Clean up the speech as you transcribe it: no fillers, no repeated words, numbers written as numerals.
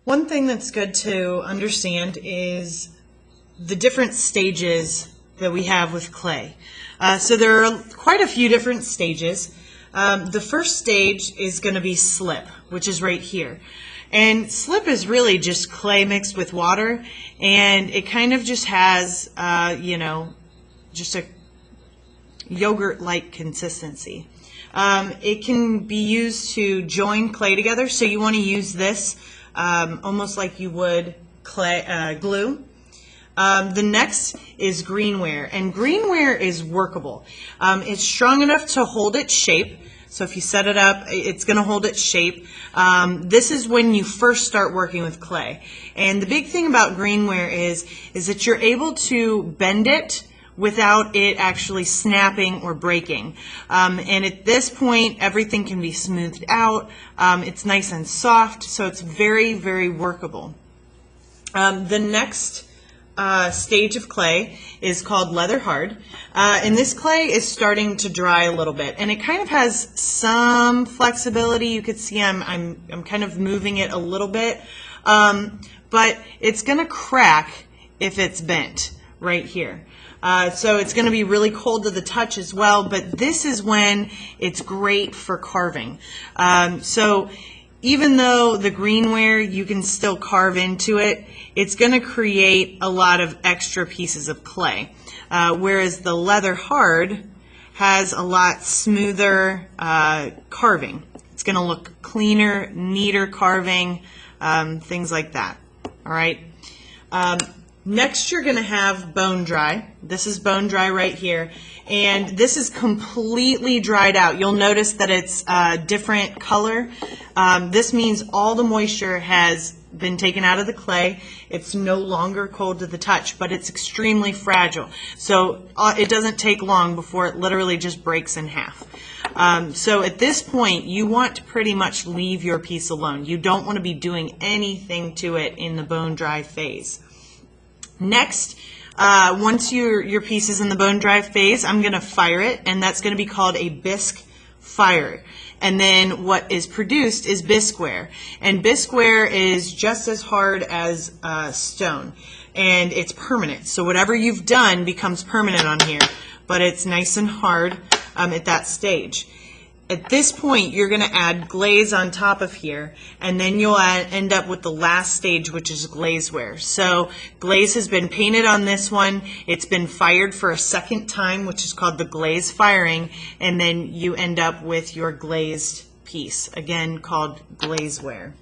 One thing that's good to understand is the different stages that we have with clay. So there are quite a few different stages. The first stage is going to be slip, which is right here. And slip is really just clay mixed with water, and it kind of just has, just a yogurt-like consistency. It can be used to join clay together, so you want to use this almost like you would glue. The next is Greenware, and Greenware is workable. It's strong enough to hold its shape, so if you set it up, it's going to hold its shape. This is when you first start working with clay. And the big thing about Greenware is that you're able to bend it without it actually snapping or breaking. And at this point, everything can be smoothed out. It's nice and soft, so it's very, very workable. The next stage of clay is called leather hard, and this clay is starting to dry a little bit, and it kind of has some flexibility. You could see I'm kind of moving it a little bit, but it's going to crack if it's bent right here. So it's going to be really cold to the touch as well, but this is when it's great for carving. So even though the Greenware, you can still carve into it, it's going to create a lot of extra pieces of clay, whereas the leather hard has a lot smoother carving. It's going to look cleaner, neater carving, things like that. All right. Next, you're going to have bone dry. This is bone dry right here, and this is completely dried out. You'll notice that it's a different color. This means all the moisture has been taken out of the clay. It's no longer cold to the touch, but it's extremely fragile. So it doesn't take long before it literally just breaks in half. So at this point, you want to pretty much leave your piece alone. You don't want to be doing anything to it in the bone dry phase. Next, once your piece is in the bone dry phase, I'm going to fire it, and that's going to be called a bisque fire. And then what is produced is Bisqueware. And Bisqueware is just as hard as stone, and it's permanent. So whatever you've done becomes permanent on here, but it's nice and hard at that stage. At this point, you're going to add glaze on top of here, and then you'll end up with the last stage, which is glazeware. So glaze has been painted on this one. It's been fired for a second time, which is called the glaze firing, and then you end up with your glazed piece, again called glazeware.